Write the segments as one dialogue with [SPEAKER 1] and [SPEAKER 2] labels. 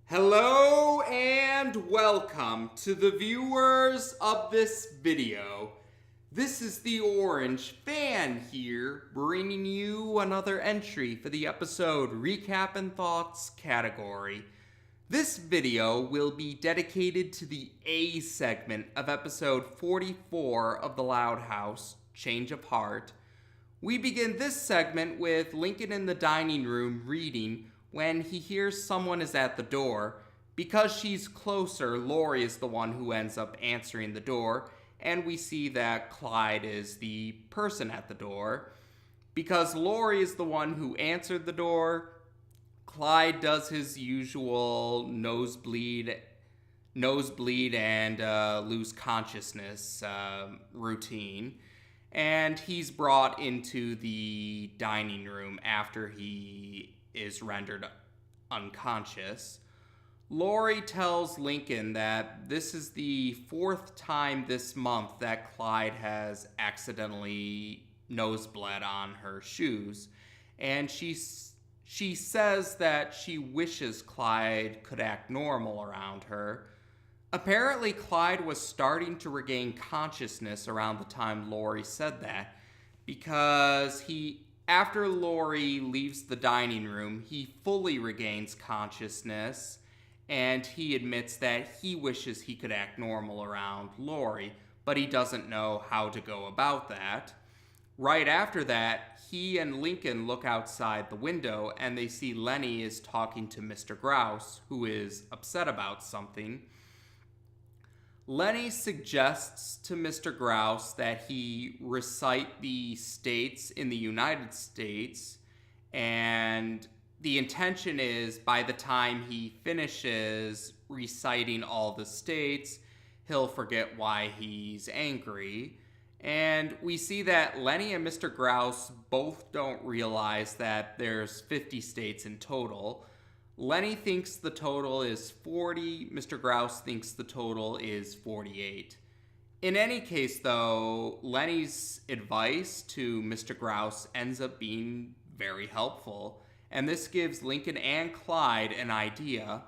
[SPEAKER 1] Hello and welcome to the viewers of this video. This is the Orange Fan here, bringing you another entry for the episode Recap and Thoughts category. This video will be dedicated to the A segment of episode 44 of The Loud House, Change of Heart. We begin this segment with Lincoln in the dining room reading when he hears someone is at the door. Because she's closer, Lori is the one who ends up answering the door, and we see that Clyde is the person at the door. Because Lori is the one who answered the door, Clyde does his usual nosebleed and lose consciousness routine. And he's brought into the dining room after he is rendered unconscious. Lori tells Lincoln that this is the fourth time this month that Clyde has accidentally nosebled on her shoes, and she says that she wishes Clyde could act normal around her. Apparently, Clyde was starting to regain consciousness around the time Lori said that, because after Lori leaves the dining room, he fully regains consciousness, and he admits that he wishes he could act normal around Lori, but he doesn't know how to go about that. Right after that, he and Lincoln look outside the window, and they see Leni is talking to Mr. Grouse, who is upset about something. Leni suggests to Mr. Grouse that he recite the states in the United States, and the intention is by the time he finishes reciting all the states, he'll forget why he's angry. And we see that Leni and Mr. Grouse both don't realize that there's 50 states in total. Leni thinks the total is 40, Mr. Grouse thinks the total is 48. In any case, though, Leni's advice to Mr. Grouse ends up being very helpful, and this gives Lincoln and Clyde an idea.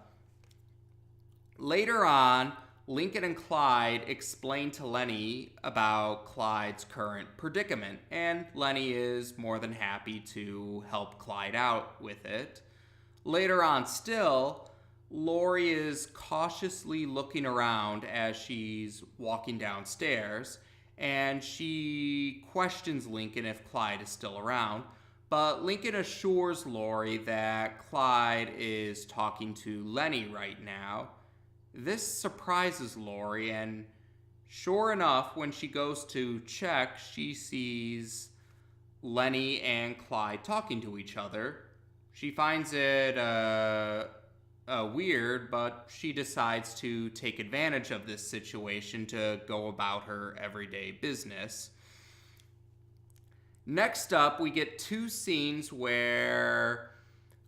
[SPEAKER 1] Later on, Lincoln and Clyde explain to Leni about Clyde's current predicament, and Leni is more than happy to help Clyde out with it. Later on still, Lori is cautiously looking around as she's walking downstairs, and she questions Lincoln if Clyde is still around, but Lincoln assures Lori that Clyde is talking to Leni right now. This surprises Lori, and sure enough, when she goes to check, she sees Leni and Clyde talking to each other. She finds it weird, but she decides to take advantage of this situation to go about her everyday business. Next up, we get two scenes where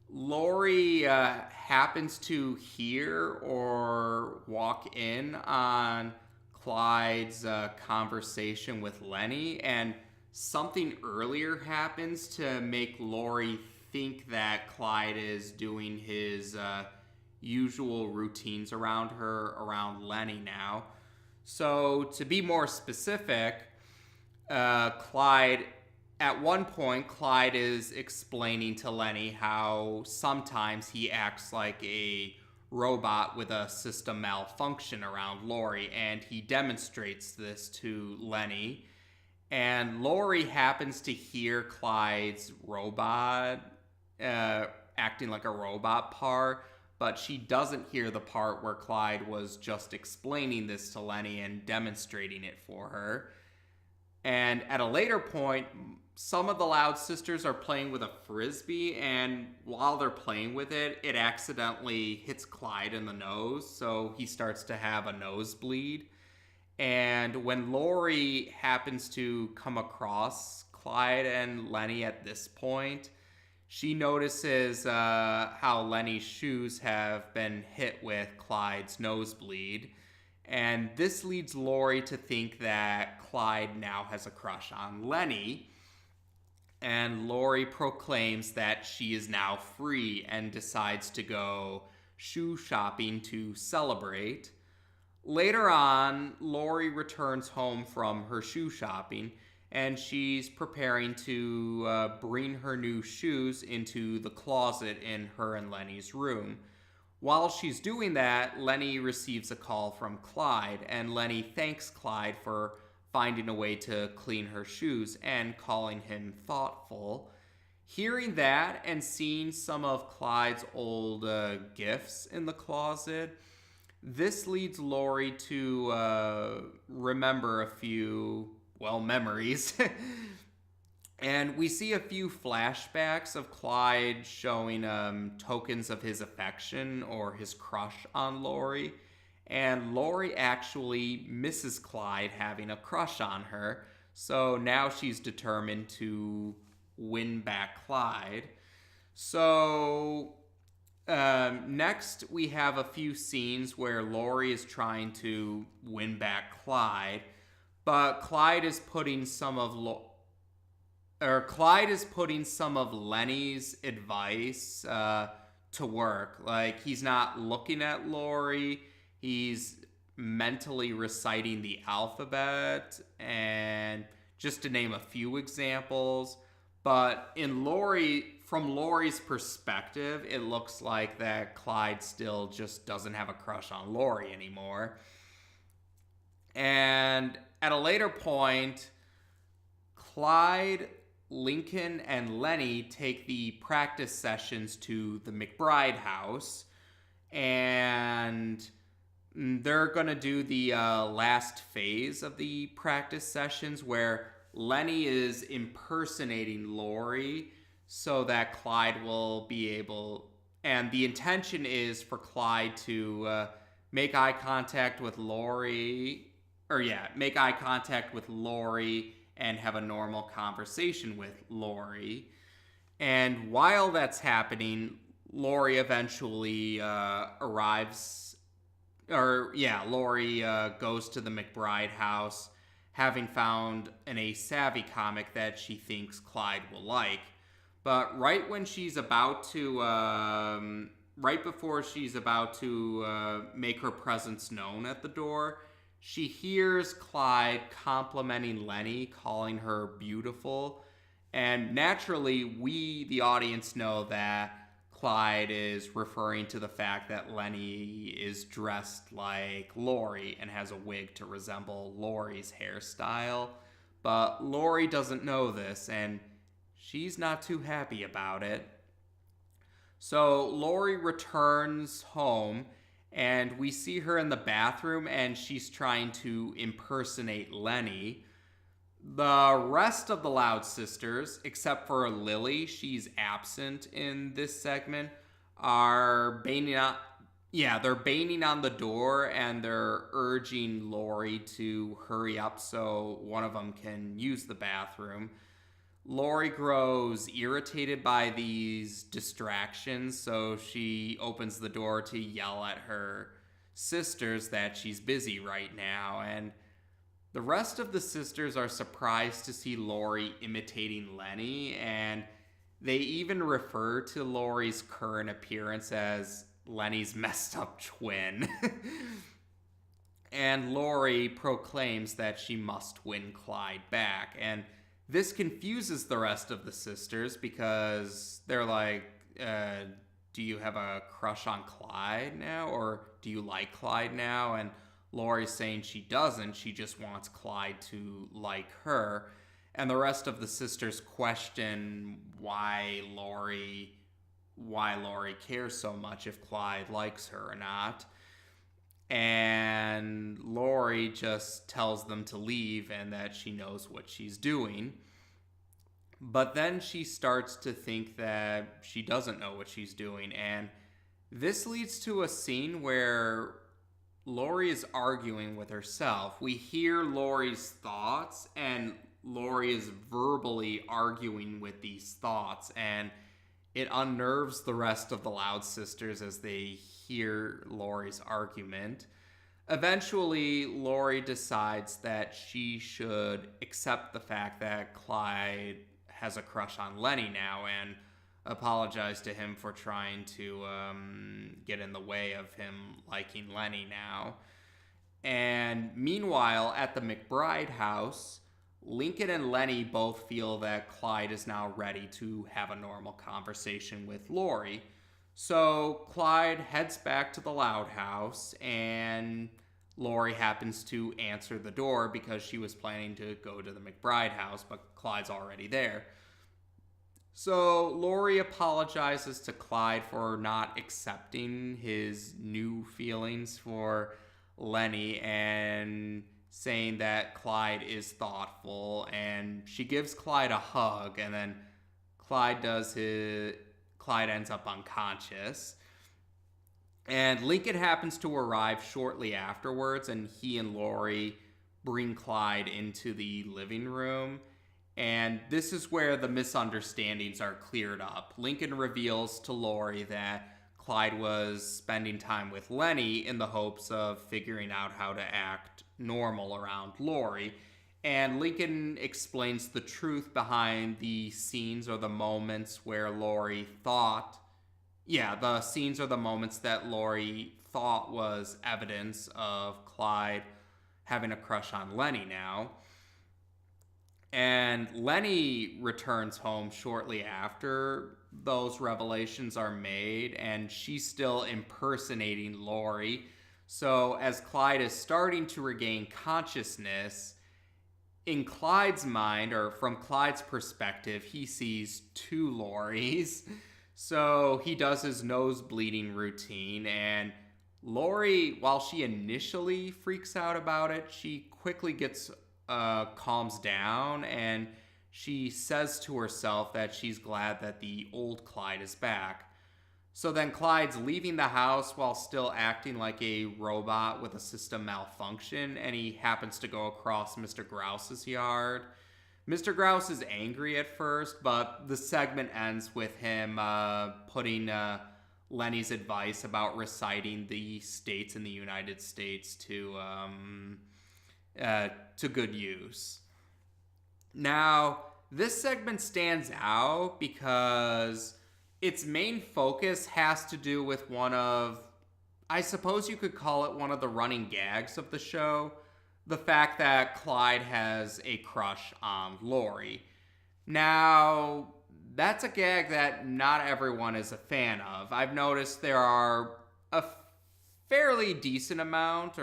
[SPEAKER 1] Lori happens to hear or walk in on Clyde's conversation with Leni, and something earlier happens to make Lori think that Clyde is doing his usual routines around Leni now. So to be more specific, at one point, Clyde is explaining to Leni how sometimes he acts like a robot with a system malfunction around Lori, and he demonstrates this to Leni. And Lori happens to hear Clyde's robot acting like a robot part, but she doesn't hear the part where Clyde was just explaining this to Leni and demonstrating it for her. And at a later point, some of the Loud Sisters are playing with a frisbee, and while they're playing with it, it accidentally hits Clyde in the nose, so he starts to have a nosebleed. And when Lori happens to come across Clyde and Leni at this point, she notices how Leni's shoes have been hit with Clyde's nosebleed. And this leads Lori to think that Clyde now has a crush on Leni. And Lori proclaims that she is now free and decides to go shoe shopping to celebrate. Later on, Lori returns home from her shoe shopping, and she's preparing to bring her new shoes into the closet in her and Leni's room. While she's doing that, Leni receives a call from Clyde, and Leni thanks Clyde for finding a way to clean her shoes and calling him thoughtful. Hearing that and seeing some of Clyde's old gifts in the closet, this leads Lori to remember a few, memories. And we see a few flashbacks of Clyde showing tokens of his affection or his crush on Lori. And Lori actually misses Clyde having a crush on her. So now she's determined to win back Clyde. So next we have a few scenes where Lori is trying to win back Clyde. But Clyde is putting some of Leni's advice to work. Like, he's not looking at Lori. He's mentally reciting the alphabet, and just to name a few examples. But from Lori's perspective, it looks like that Clyde still just doesn't have a crush on Lori anymore. And at a later point, Clyde, Lincoln, and Leni take the practice sessions to the McBride house, and they're going to do the last phase of the practice sessions where Leni is impersonating Lori so that Clyde will be able, and the intention is for Clyde to make eye contact with Lori and have a normal conversation with Lori. And while that's happening, Lori eventually Lori goes to the McBride house, having found an Ace Savvy comic that she thinks Clyde will like. But right before she's about to make her presence known at the door, she hears Clyde complimenting Leni, calling her beautiful. And naturally, we, the audience, know that Clyde is referring to the fact that Leni is dressed like Lori and has a wig to resemble Lori's hairstyle. But Lori doesn't know this, and she's not too happy about it. So Lori returns home, and we see her in the bathroom, and she's trying to impersonate Leni. The rest of the Loud Sisters, except for Lily, she's absent in this segment, are banging on the door, and they're urging Lori to hurry up so one of them can use the bathroom. Lori grows irritated by these distractions, so she opens the door to yell at her sisters that she's busy right now, and the rest of the sisters are surprised to see Lori imitating Leni, and they even refer to Lori's current appearance as Leni's messed up twin. And Lori proclaims that she must win Clyde back, and this confuses the rest of the sisters because they're like, do you have a crush on Clyde now? Or do you like Clyde now? And Lori's saying she doesn't. She just wants Clyde to like her. And the rest of the sisters question why Lori cares so much if Clyde likes her or not. And Lori just tells them to leave and that she knows what she's doing. But then she starts to think that she doesn't know what she's doing. And this leads to a scene where Lori is arguing with herself. We hear Lori's thoughts, and Lori is verbally arguing with these thoughts. And it unnerves the rest of the Loud Sisters as they hear Lori's argument. Eventually, Lori decides that she should accept the fact that Clyde has a crush on Leni now, and apologize to him for trying to get in the way of him liking Leni now. And meanwhile, at the McBride house, Lincoln and Leni both feel that Clyde is now ready to have a normal conversation with Lori. So Clyde heads back to the Loud House, and Lori happens to answer the door because she was planning to go to the McBride house, but Clyde's already there. So Lori apologizes to Clyde for not accepting his new feelings for Leni and saying that Clyde is thoughtful, and she gives Clyde a hug, and then Clyde ends up unconscious. And Lincoln happens to arrive shortly afterwards, and he and Lori bring Clyde into the living room. And this is where the misunderstandings are cleared up. Lincoln reveals to Lori that Clyde was spending time with Leni in the hopes of figuring out how to act normal around Lori. And Lincoln explains the truth behind the scenes or the moments where Lori thought, the scenes or the moments that Lori thought was evidence of Clyde having a crush on Leni now. And Leni returns home shortly after those revelations are made, and she's still impersonating Lori. So as Clyde is starting to regain consciousness, in Clyde's mind, or from Clyde's perspective, he sees two Loris. So he does his nose bleeding routine, and Lori, while she initially freaks out about it, she quickly calms down, and she says to herself that she's glad that the old Clyde is back. So then Clyde's leaving the house while still acting like a robot with a system malfunction, and he happens to go across Mr. Grouse's yard. Mr. Grouse is angry at first, but the segment ends with him putting Leni's advice about reciting the states in the United States to good use. Now, this segment stands out because its main focus has to do with I suppose you could call it one of the running gags of the show, the fact that Clyde has a crush on Lori. Now, that's a gag that not everyone is a fan of. I've noticed there are a fairly decent amount,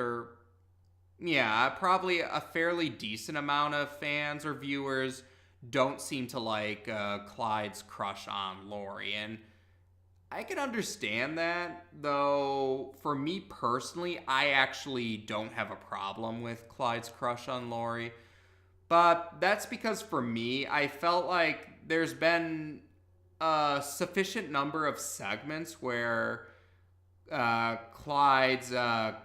[SPEAKER 1] probably a fairly decent amount of fans or viewers don't seem to like Clyde's crush on Lori. And I can understand that, though for me personally, I actually don't have a problem with Clyde's crush on Lori. But that's because for me, I felt like there's been a sufficient number of segments where Clyde's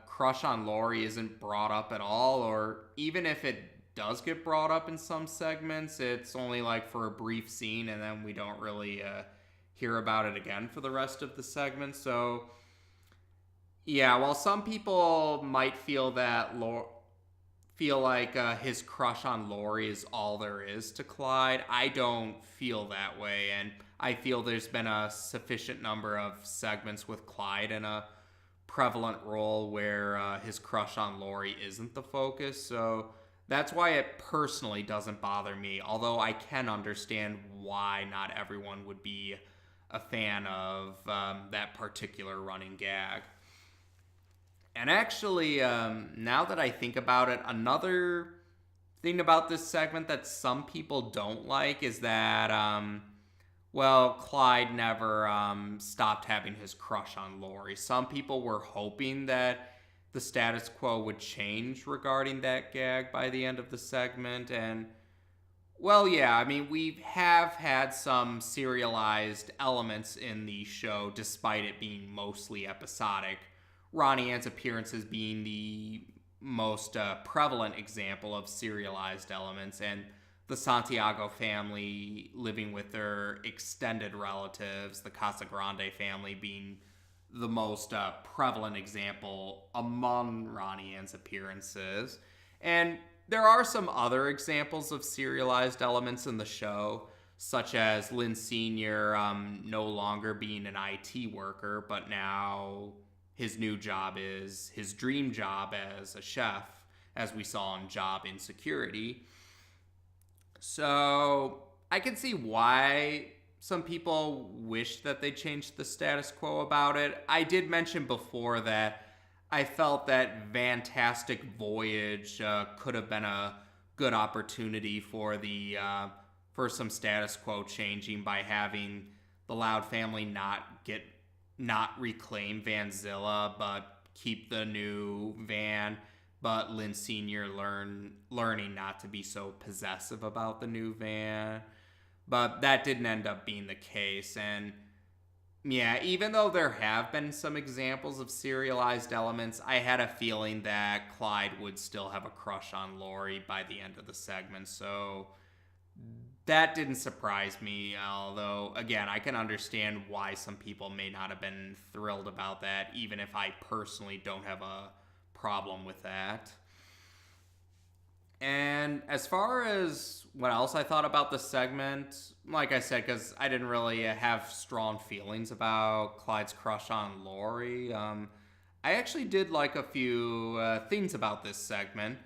[SPEAKER 1] crush on Lori isn't brought up at all, or even if it does get brought up in some segments, it's only like for a brief scene, and then we don't really hear about it again for the rest of the segment. So yeah, while some people might feel like his crush on Lori is all there is to Clyde, I don't feel that way, and I feel there's been a sufficient number of segments with Clyde in a prevalent role where his crush on Lori isn't the focus. So that's why it personally doesn't bother me, although I can understand why not everyone would be a fan of that particular running gag. And actually, now that I think about it, another thing about this segment that some people don't like is that, Clyde never stopped having his crush on Lori. Some people were hoping that the status quo would change regarding that gag by the end of the segment, and we have had some serialized elements in the show despite it being mostly episodic. Ronnie Ann's appearances being the most prevalent example of serialized elements, and the Santiago family living with their extended relatives, the Casagrande family being the most prevalent example among Ronnie Ann's appearances. And there are some other examples of serialized elements in the show. such as Lynn Sr. No longer being an IT worker, but now his new job is his dream job as a chef, as we saw in Job Insecurity. So I can see why some people wish that they changed the status quo about it. I did mention before that I felt that Fantastic Voyage could have been a good opportunity for the for some status quo changing by having the Loud family not reclaim Vanzilla, but keep the new Van. But Lynn Sr. learning not to be so possessive about the new Van. But that didn't end up being the case. And yeah, even though there have been some examples of serialized elements, I had a feeling that Clyde would still have a crush on Lori by the end of the segment. So that didn't surprise me, although, again, I can understand why some people may not have been thrilled about that, even if I personally don't have a problem with that. And as far as what else I thought about the segment, like I said, because I didn't really have strong feelings about Clyde's crush on Lori, I actually did like a few things about this segment.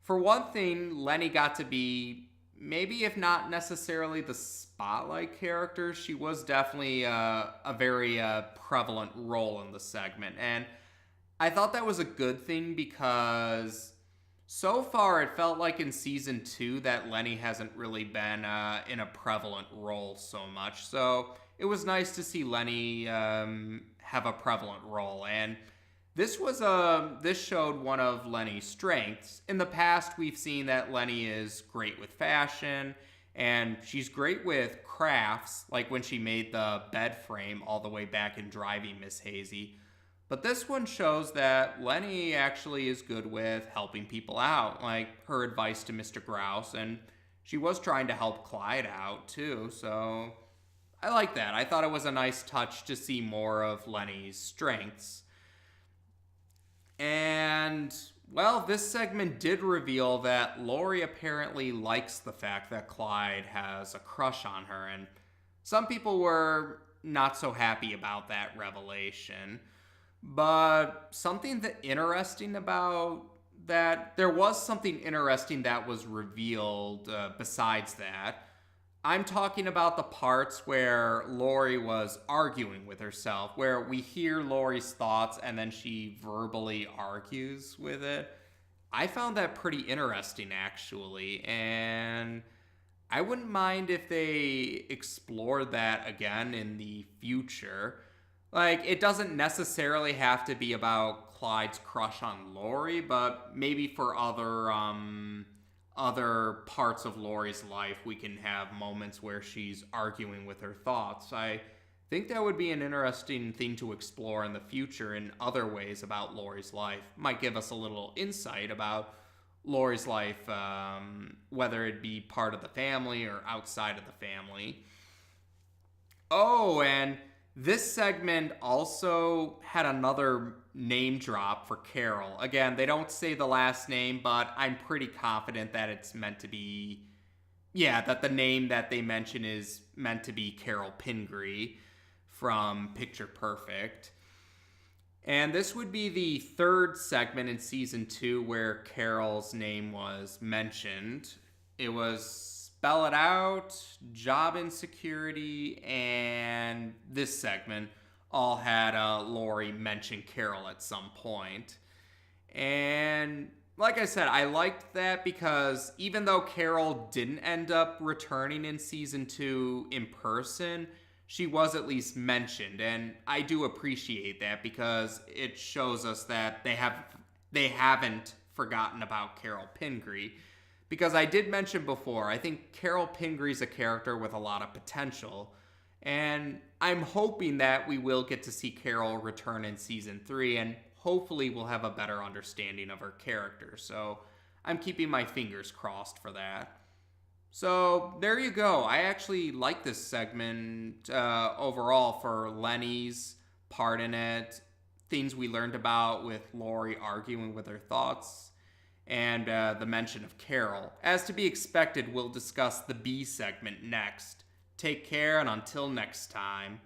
[SPEAKER 1] For one thing, Leni got to be, maybe if not necessarily the spotlight character, she was definitely a very prevalent role in the segment. And I thought that was a good thing because so far it felt like in season 2 that Leni hasn't really been in a prevalent role so much. So it was nice to see Leni have a prevalent role. And this showed one of Leni's strengths. In the past, we've seen that Leni is great with fashion, and she's great with crafts, like when she made the bed frame all the way back in Driving Miss Hazy. But this one shows that Leni actually is good with helping people out, like her advice to Mr. Grouse, and she was trying to help Clyde out too, so I like that. I thought it was a nice touch to see more of Leni's strengths. And, well, this segment did reveal that Lori apparently likes the fact that Clyde has a crush on her, and some people were not so happy about that revelation. But something that interesting about that, there was something interesting that was revealed besides that. I'm talking about the parts where Lori was arguing with herself, where we hear Lori's thoughts and then she verbally argues with it. I found that pretty interesting, actually, and I wouldn't mind if they explored that again in the future. Like, it doesn't necessarily have to be about Clyde's crush on Lori, but maybe for other parts of Lori's life, we can have moments where she's arguing with her thoughts. I think that would be an interesting thing to explore in the future in other ways about Lori's life. Might give us a little insight about Lori's life, whether it be part of the family or outside of the family. Oh, and this segment also had another name drop for Carol. Again, they don't say the last name, but I'm pretty confident that it's meant to be, that the name that they mention is meant to be Carol Pingree from Picture Perfect. And this would be the third segment in season 2 where Carol's name was mentioned. It was Spell It Out, Job Insecurity, and this segment all had Lori mention Carol at some point. And like I said, I liked that because even though Carol didn't end up returning in season 2 in person, she was at least mentioned. And I do appreciate that because it shows us that they haven't forgotten about Carol Pingree. Because I did mention before, I think Carol Pingree's a character with a lot of potential. And I'm hoping that we will get to see Carol return in season 3, and hopefully we'll have a better understanding of her character. So I'm keeping my fingers crossed for that. So there you go. I actually like this segment overall for Leni's part in it, things we learned about with Lori arguing with her thoughts, and the mention of Carol. As to be expected, we'll discuss the B segment next. Take care, and until next time.